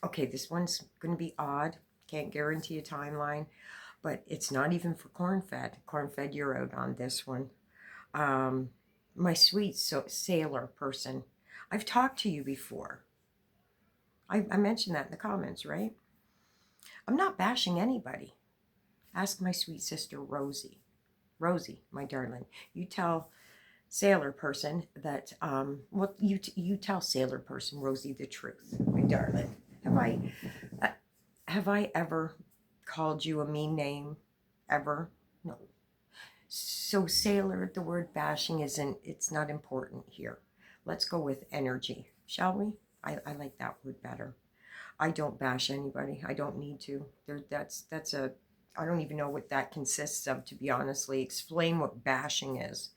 Okay, this one's going to be odd. Can't guarantee a timeline, but it's not even for corn-fed. Corn-fed, you're out on this one. Um, my sweet sailor person. I've talked to you before. I mentioned that in the comments, right? I'm not bashing anybody. Ask my sweet sister Rosie. Rosie, my darling, you tell sailor person that well, you tell sailor person Rosie the truth, my darling. Uh, have I ever called you a mean name? Ever? No. So sailor, the word bashing isn't. It's not important here. Let's go with energy, shall we? I like that word better. I don't bash anybody. I don't need to. That's a. I don't even know what that consists of, to be honestly. Explain what bashing is.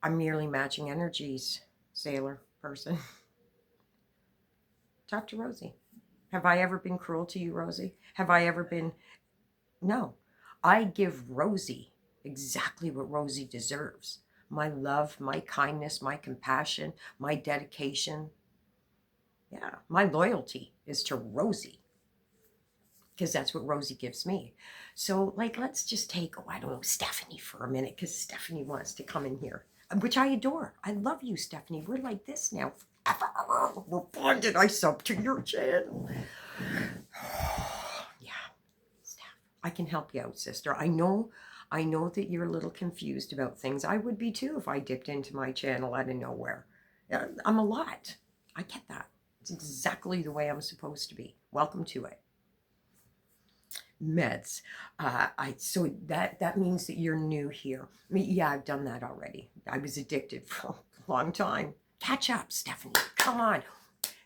I'm merely matching energies, sailor person. Talk to Rosie. Have I ever been cruel to you, Rosie? Have I ever been? No. I give Rosie exactly what Rosie deserves. My love, my kindness, my compassion, my dedication. Yeah, my loyalty is to Rosie because that's what Rosie gives me. So, like, let's just take, oh, I don't know, Stephanie for a minute because Stephanie wants to come in here, which I adore. I love you, Stephanie. We're like this now forever. We're bonded. I sub to your channel. Yeah, Steph, I can help you out, sister. I know that you're a little confused about things. I would be too if I dipped into my channel out of nowhere. I'm a lot. I get that. It's exactly the way I'm supposed to be. Welcome to it. Meds. So that means that you're new here. I mean, yeah, I've done that already. I was addicted for a long time. Catch up, Stephanie. Come on.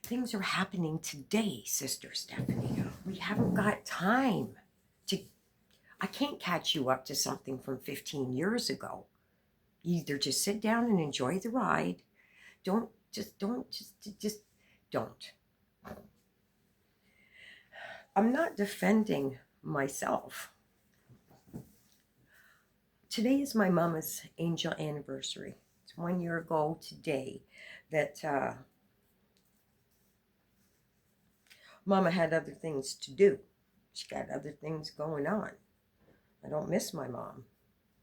Things are happening today, Sister Stephanie. We haven't got time to. I can't catch you up to something from 15 years ago. You either just sit down and enjoy the ride. Don't don't. I'm not defending myself. Today is my mama's angel anniversary. It's 1 year ago today that mama had other things to do. She got other things going on. I don't miss my mom.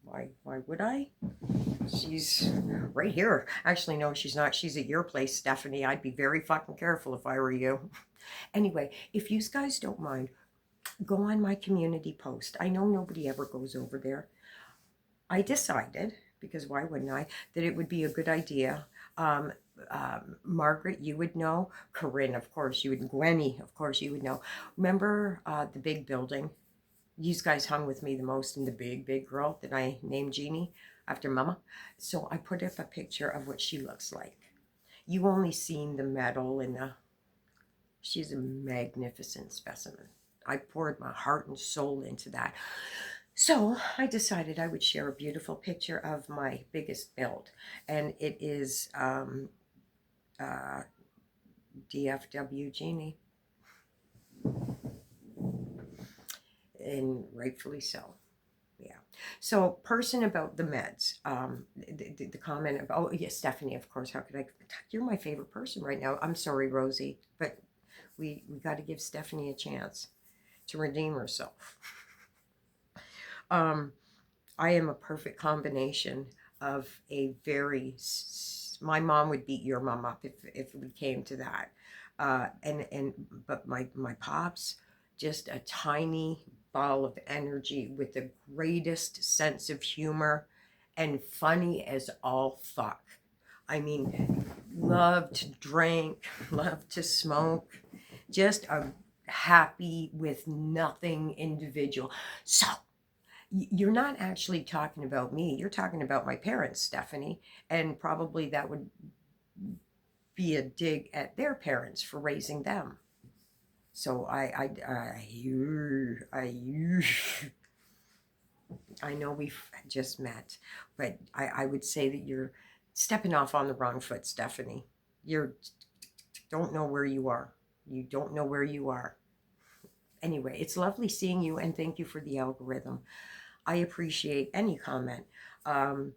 Why would I? She's right here. Actually, no, she's not. She's at your place, Stephanie. I'd be very fucking careful if I were you. Anyway, if you guys don't mind, go on my community post. I know nobody ever goes over there. I decided, because why wouldn't I, that it would be a good idea. Margaret, you would know. Corinne, of course, you would. Gwenny, of course, you would know. Remember the big building? You guys hung with me the most in the big girl that I named Jeannie after Mama. So I put up a picture of what she looks like. You only seen the metal and the. She's a magnificent specimen. I poured my heart and soul into that. So I decided I would share a beautiful picture of my biggest build, and it is DFW Jeannie, and rightfully so. Yeah. So, person about the meds. The comment about, oh yes, Stephanie, of course. How could I? You're my favorite person right now. I'm sorry, Rosie, but we got to give Stephanie a chance to redeem herself. I am a perfect combination of a very. My mom would beat your mom up if we came to that. But my pops, just a tiny ball of energy with the greatest sense of humor and funny as all fuck. I mean, loved to drink, loved to smoke, just a happy with nothing individual. So you're not actually talking about me. You're talking about my parents, Stephanie, and probably that would be a dig at their parents for raising them. So I know we've just met, but I would say that you're stepping off on the wrong foot, Stephanie. You don't know where you are. You don't know where you are. Anyway, it's lovely seeing you, and thank you for the algorithm. I appreciate any comment. Um,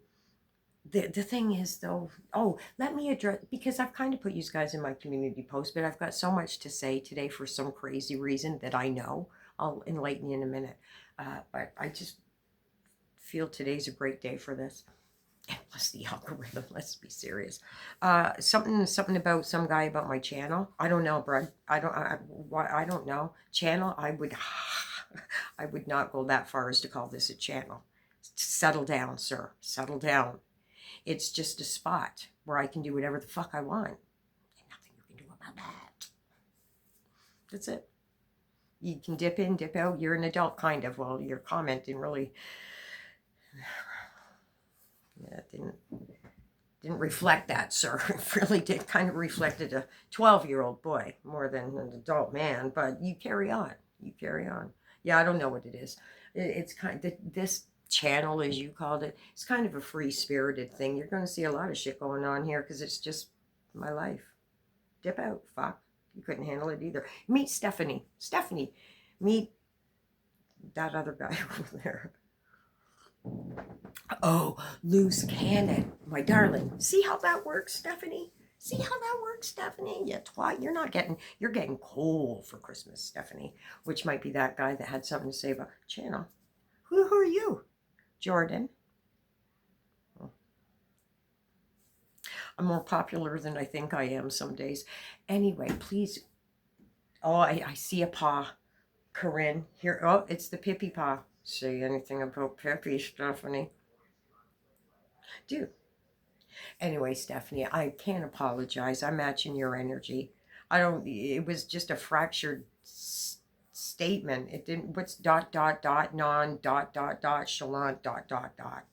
The thing is, though, oh, let me address, because I've kind of put you guys in my community post, but I've got so much to say today for some crazy reason that I know. I'll enlighten you in a minute. But I just feel today's a great day for this. And plus the algorithm, let's be serious. Something about some guy about my channel. I don't know, Brad. I don't know. Channel, I would, I would not go that far as to call this a channel. Settle down, sir. Settle down. It's just a spot where I can do whatever the fuck I want. And nothing you can do about that. That's it. You can dip in, dip out. You're an adult, kind of. Well, your comment didn't really... Yeah, it didn't reflect that, sir. It really did kind of reflected a 12-year-old boy more than an adult man. But you carry on. You carry on. Yeah, I don't know what it is. It's kind of... This channel, as you called it, it's kind of a free-spirited thing. You're going to see a lot of shit going on here because it's just my life. Dip out, fuck. You couldn't handle it either. Meet Stephanie. Stephanie. Meet that other guy over there. Oh, loose cannon, my darling. See how that works, Stephanie? See how that works, Stephanie? You twat. You're getting coal for Christmas, Stephanie. Which might be that guy that had something to say about channel. Who are you? Jordan. I'm more popular than I think I am some days. Anyway, please. Oh, I see a paw. Corinne. Here. Oh, it's the Pippi paw. Say anything about Pippi, Stephanie? Dude. Anyway, Stephanie, I can't apologize. I'm matching your energy. It was just a fractured statement. It didn't, what's dot, non, dot, chalant, dot.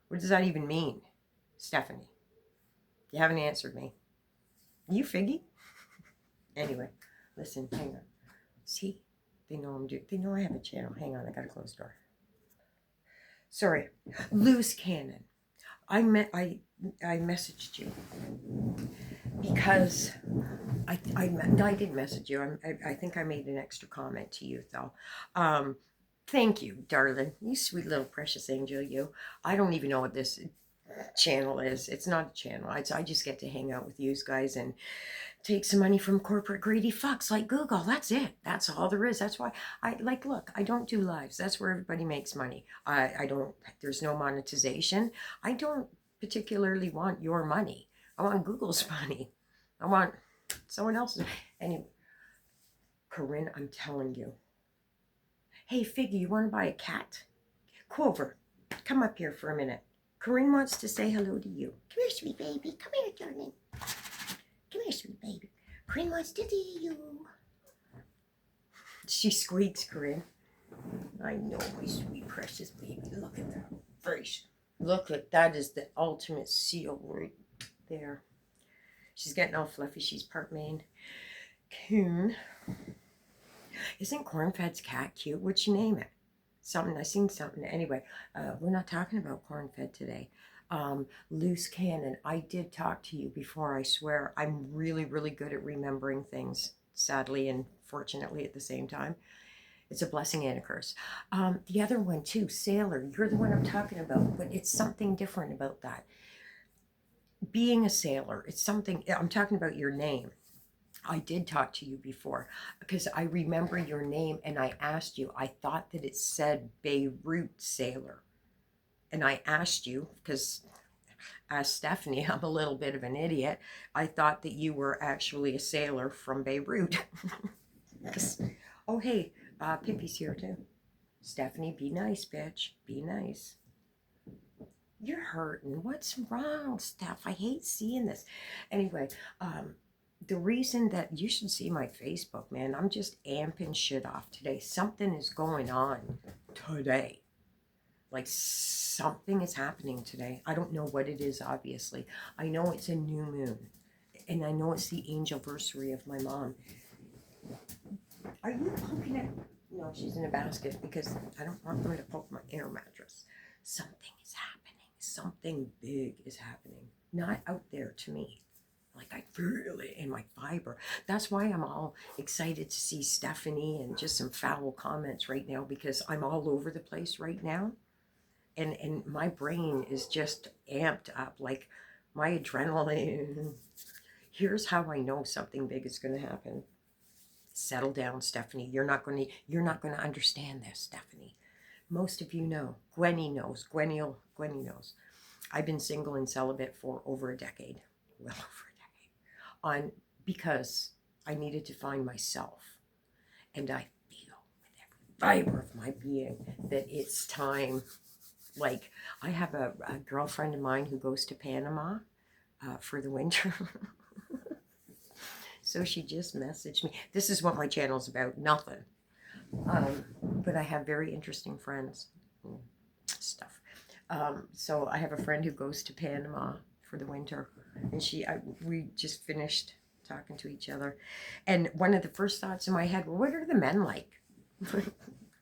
What does that even mean, Stephanie? You haven't answered me. You figgy? Anyway, listen, hang on. See, they know they know I have a channel. Hang on, I gotta close the door. Sorry, loose cannon. I messaged you because I did message you. I think I made an extra comment to you though. Thank you, darling. You sweet little precious angel. You. I don't even know what this channel is. It's not a channel. I just get to hang out with you guys and take some money from corporate greedy fucks like Google. That's it. That's all there is. That's why look, I don't do lives. That's where everybody makes money. I don't, there's no monetization. I don't particularly want your money. I want Google's money. I want someone else's. Anyway, Corinne, I'm telling you. Hey, Figgy, you want to buy a cat? Quover, come up here for a minute. Corinne wants to say hello to you. Come here, sweet baby. Come here, darling. Come here, sweet baby. Corinne wants to see you. She squeaks, Corinne. I know, my sweet, precious baby. Look at that face. Look at that is the ultimate seal right there. She's getting all fluffy. She's part Maine Coon. Isn't Cornfed's cat cute? What'd you name it? Something. I seen something. Anyway, we're not talking about Cornfed today. Loose cannon. I did talk to you before, I swear. I'm really, really good at remembering things, sadly and fortunately at the same time. It's a blessing and a curse. The other one too, sailor. You're the one I'm talking about, but it's something different about that. Being a sailor, it's something, I'm talking about your name. I did talk to you before because I remember your name and I asked you, I thought that it said Beirut sailor. And I asked you, because as Stephanie, I'm a little bit of an idiot. I thought that you were actually a sailor from Beirut. Oh, hey, Pippi's here too. Stephanie, be nice, bitch. Be nice. You're hurting. What's wrong, Steph? I hate seeing this. Anyway, the reason that you should see my Facebook, man, I'm just amping shit off today. Something is going on today. Like something is happening today. I don't know what it is, obviously. I know it's a new moon. And I know it's the angelversary of my mom. Are you poking at... No, she's in a basket because I don't want them to poke my air mattress. Something is happening. Something big is happening. Not out there to me. Like I feel it in my fiber. That's why I'm all excited to see Stephanie and just some foul comments right now because I'm all over the place right now. and my brain is just amped up, like my adrenaline. Here's how I know something big is going to happen. Settle down, Stephanie. You're not going to understand this, Stephanie. Most of you know. Gwenny knows. Gwenny knows. I've been single and celibate for over a decade. Well over a decade. Because I needed to find myself. And I feel with every fiber of my being that it's time. Like, I have a girlfriend of mine who goes to Panama for the winter. So she just messaged me. This is what my channel's about. Nothing. But I have very interesting friends. Stuff. So I have a friend who goes to Panama for the winter. And we just finished talking to each other. And one of the first thoughts in my head were, what are the men like?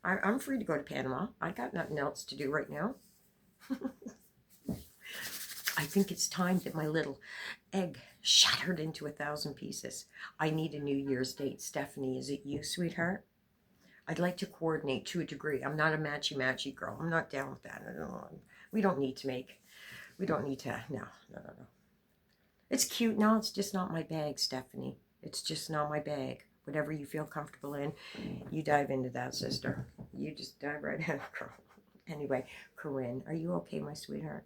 I'm free to go to Panama. I got nothing else to do right now. I think it's time that my little egg shattered into 1,000 pieces. I need a New Year's date. Stephanie, is it you, sweetheart? I'd like to coordinate to a degree. I'm not a matchy-matchy girl. I'm not down with that. We don't need to, no. It's cute. No, it's just not my bag, Stephanie. It's just not my bag. Whatever you feel comfortable in, you dive into that, sister. You just dive right in, girl. Anyway, Corinne, are you okay, my sweetheart?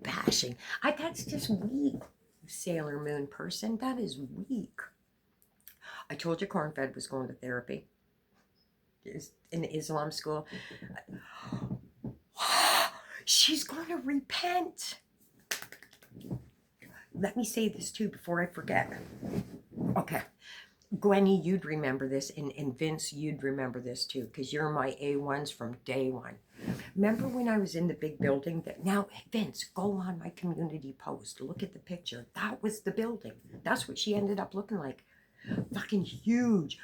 Bashing. That's just weak, Sailor Moon person. That is weak. I told you Cornfed was going to therapy. In the Islam school. She's going to repent. Let me say this too before I forget. Okay. Gwenny, you'd remember this, and Vince, you'd remember this too, because you're my A1s from day one. Remember when I was in the big building? Now, Vince, go on my community post. Look at the picture. That was the building. That's what she ended up looking like. Fucking huge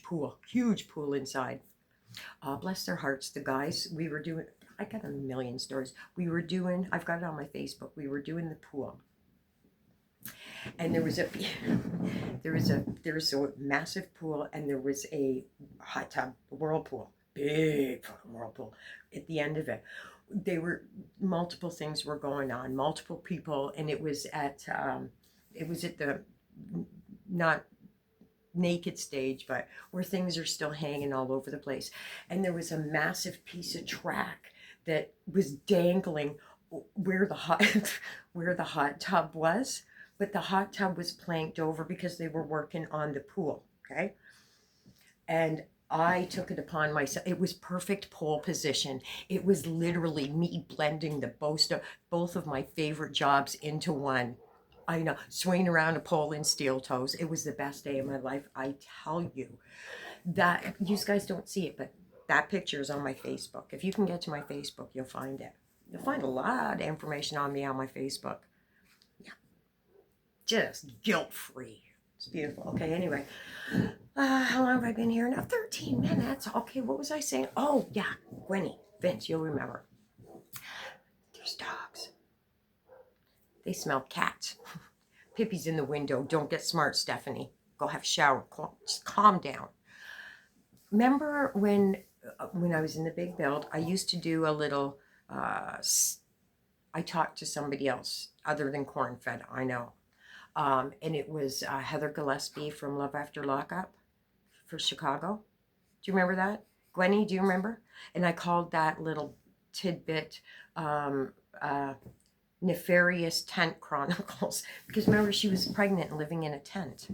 pool. Huge pool inside. Bless their hearts. The guys, we were doing, I got a million stories. I've got it on my Facebook. We were doing the pool. And there was a massive pool, and there was a hot tub, a whirlpool, big fucking whirlpool at the end of it. Multiple things were going on, multiple people, and it was at the not naked stage, but where things are still hanging all over the place. And there was a massive piece of track that was dangling where the hot tub was. But the hot tub was planked over because they were working on the pool, okay? And I took it upon myself. It was perfect pole position. It was literally me blending both of my favorite jobs into one. I know, swinging around a pole in steel toes. It was the best day of my life, I tell you. That, you guys don't see it, but that picture is on my Facebook. If you can get to my Facebook, you'll find it. You'll find a lot of information on me on my Facebook. Just guilt-free. It's beautiful. Okay, anyway. How long have I been here now? 13 minutes. Okay, what was I saying? Oh, yeah. Gwenny, Vince, you'll remember. There's dogs. They smell cats. Pippi's in the window. Don't get smart, Stephanie. Go have a shower. Just calm down. Remember when I was in the big build, I used to do a little... I talked to somebody else other than Cornfed, I know. And it was Heather Gillespie from Love After Lockup for Chicago. Do you remember that? Gwenny, do you remember? And I called that little tidbit Nefarious Tent Chronicles. Because remember, she was pregnant and living in a tent.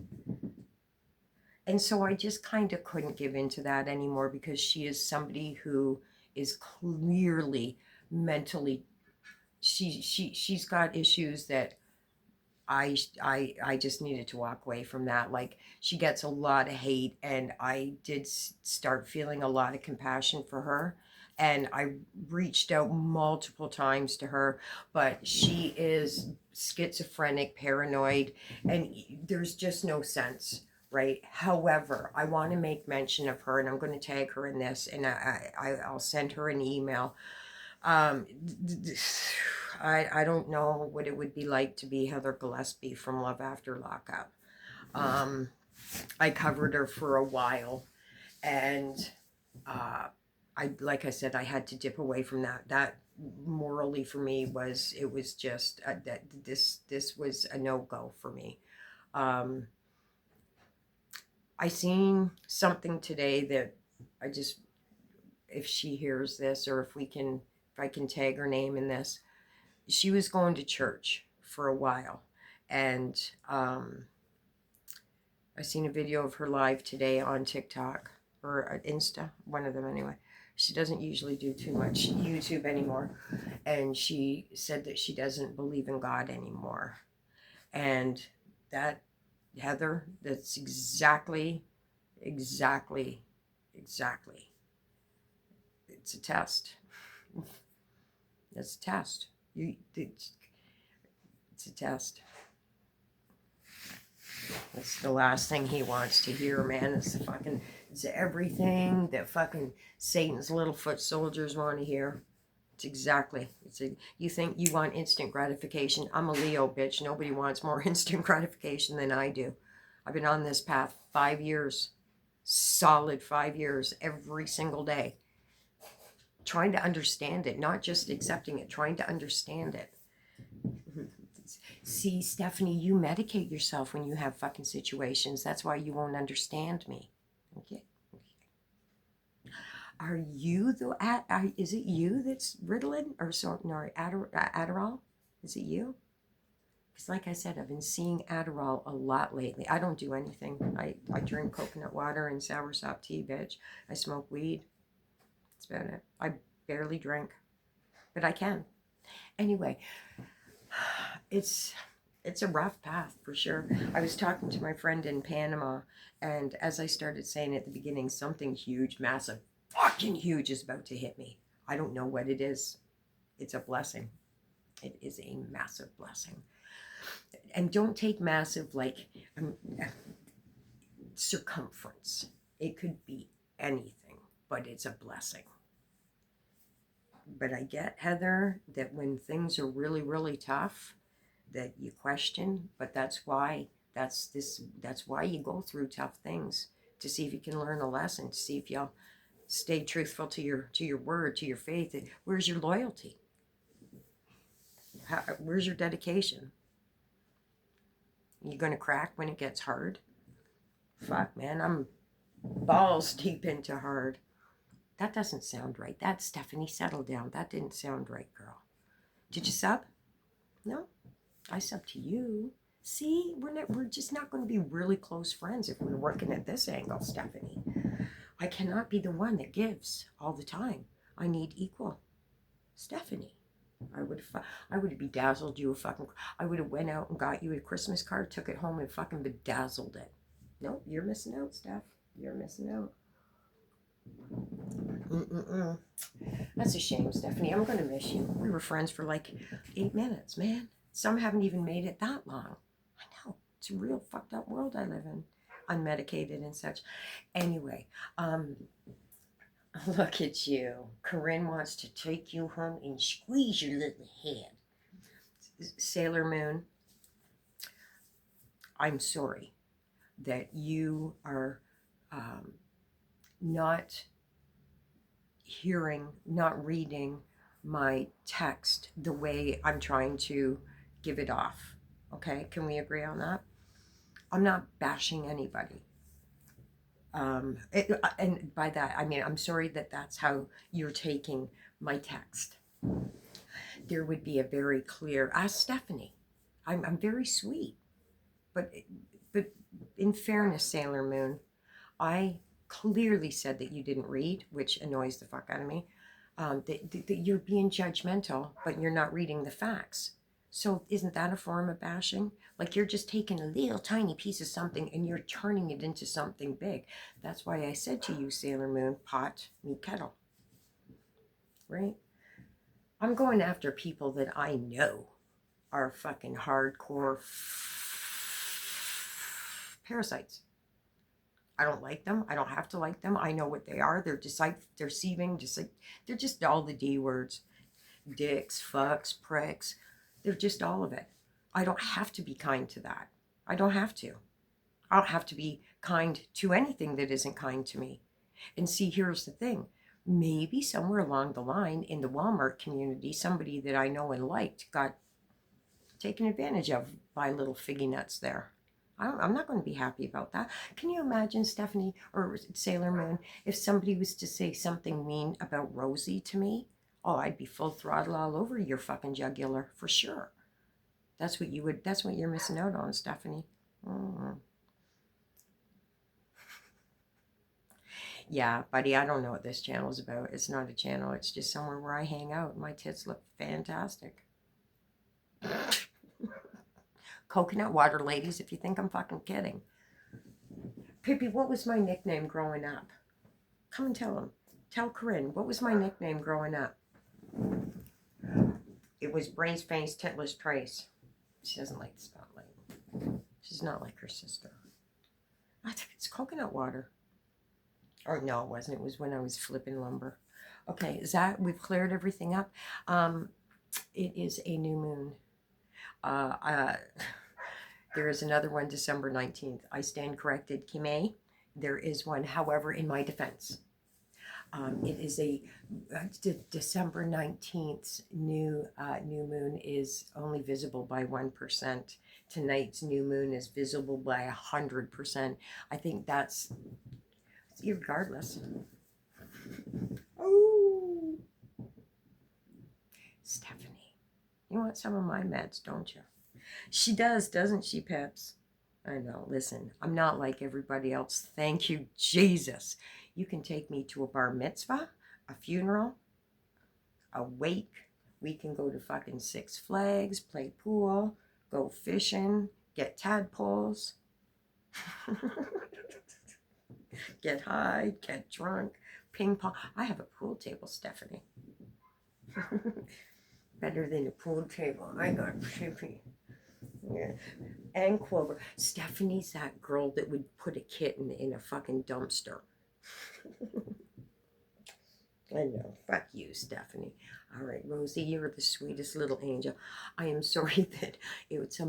And so I just kind of couldn't give into that anymore, because she is somebody who is clearly mentally, she's got issues that I just needed to walk away from that. Like, she gets a lot of hate, and I did start feeling a lot of compassion for her. And I reached out multiple times to her, but she is schizophrenic, paranoid, and there's just no sense, right? However, I want to make mention of her, and I'm going to tag her in this, and I'll send her an email. I don't know what it would be like to be Heather Gillespie from Love After Lockup. I covered her for a while, and like I said, I had to dip away from that. That morally for me was, it was just that this was a no-go for me. I seen something today that I just, if she hears this, or if I can tag her name in this, she was going to church for a while, and I seen a video of her live today on TikTok or Insta, one of them anyway. She doesn't usually do too much YouTube anymore, and she said that she doesn't believe in God anymore. And that, Heather, that's exactly. It's a test. It's a test. It's a test. That's the last thing he wants to hear, man. It's everything that fucking Satan's little foot soldiers want to hear. You think you want instant gratification. I'm a Leo, bitch. Nobody wants more instant gratification than I do. I've been on this path 5 years. Solid 5 years, every single day. Trying to understand it, not just accepting it, trying to understand it. See, Stephanie, you medicate yourself when you have fucking situations. That's why you won't understand me. Okay. Are you is it you that's Ritalin or Adderall? Is it you? Because like I said, I've been seeing Adderall a lot lately. I don't do anything. I drink coconut water and soursop tea, bitch. I smoke weed. That's about it. I barely drink, but I can. Anyway, it's a rough path for sure. I was talking to my friend in Panama, and as I started saying at the beginning, something huge, massive, fucking huge is about to hit me. I don't know what it is. It's a blessing. It is a massive blessing. And don't take massive like circumference. It could be anything, but it's a blessing. But I get, Heather, that when things are really, really tough, that you question, but that's why you go through tough things, to see if you can learn a lesson, to see if you'll stay truthful to your word, to your faith. Where's your loyalty? Where's your dedication? You gonna crack when it gets hard? Fuck, man, I'm balls deep into hard. That doesn't sound right. That, Stephanie, settle down. That didn't sound right, girl. Did you sub? No, I sub to you. See, we're just not going to be really close friends if we're working at this angle, Stephanie. I cannot be the one that gives all the time. I need equal. Stephanie, I would have bedazzled you I would have went out and got you a Christmas card, took it home and fucking bedazzled it. Nope, you're missing out, Steph. You're missing out. That's a shame, Stephanie. I'm going to miss you. We were friends for like 8 minutes, man. Some haven't even made it that long. I know. It's a real fucked up world I live in. Unmedicated and such. Anyway, look at you. Corinne wants to take you home and squeeze your little head. Sailor Moon, I'm sorry that you are not reading my text the way I'm trying to give it off. Okay, can we agree on that? I'm not bashing anybody. And by that, I mean, I'm sorry that that's how you're taking my text. There would be a very clear, ask Stephanie. I'm very sweet. But in fairness, Sailor Moon, I clearly said that you didn't read, which annoys the fuck out of me. That you're being judgmental, but you're not reading the facts. So isn't that a form of bashing? Like you're just taking a little tiny piece of something and you're turning it into something big. That's why I said to you, Sailor Moon, pot, meet kettle. Right? I'm going after people that I know are fucking hardcore parasites. I don't like them. I don't have to like them. I know what they are. They're deceiving, they're just all the D words. Dicks, fucks, pricks. They're just all of it. I don't have to be kind to that. I don't have to. I don't have to be kind to anything that isn't kind to me. And see, here's the thing. maybe somewhere along the line in the Walmart community, somebody that I know and liked got taken advantage of by little figgy nuts there. I'm not going to be happy about that. Can you imagine, Stephanie, or Sailor Moon, if somebody was to say something mean about Rosie to me? Oh, I'd be full throttle all over your fucking jugular, for sure. That's what you're missing out on, Stephanie. Mm. Yeah, buddy, I don't know what this channel is about. It's not a channel. It's just somewhere where I hang out. My tits look fantastic. Coconut water, ladies, if you think I'm fucking kidding. Pippi, what was my nickname growing up? Come and tell him. Tell Corinne, what was my nickname growing up? It was Brains, Fangs, Titless, Trace. She doesn't like the spotlight. She's not like her sister. I think it's coconut water. Or no, it wasn't. It was when I was flipping lumber. Okay, is that, we've cleared everything up. It is a new moon. There is another one, December 19th. I stand corrected, Kime. There is one, however, in my defense. It is a December 19th's new moon is only visible by 1%. Tonight's new moon is visible by 100%. I think that's, regardless. Oh, Stephanie, you want some of my meds, don't you? She does, doesn't she, Peps? I know. Listen, I'm not like everybody else. Thank you, Jesus. You can take me to a bar mitzvah, a funeral, a wake. We can go to fucking Six Flags, play pool, go fishing, get tadpoles, get high, get drunk, ping pong. I have a pool table, Stephanie. Better than a pool table. I got Pippi. Yeah. And Clover. Stephanie's that girl that would put a kitten in a fucking dumpster. I know. Fuck you, Stephanie. All right, Rosie, you're the sweetest little angel. I am sorry that it was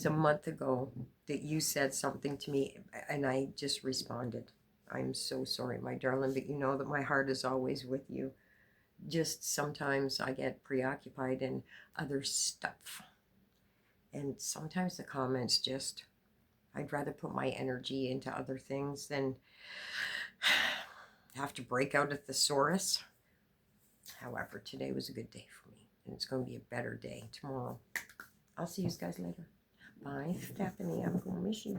a month ago that you said something to me and I just responded. I'm so sorry, my darling, but you know that my heart is always with you. Just sometimes I get preoccupied in other stuff. And sometimes the comments just, I'd rather put my energy into other things than have to break out a thesaurus. However, today was a good day for me. And it's going to be a better day tomorrow. I'll see you guys later. Bye, Stephanie. I'm going to miss you.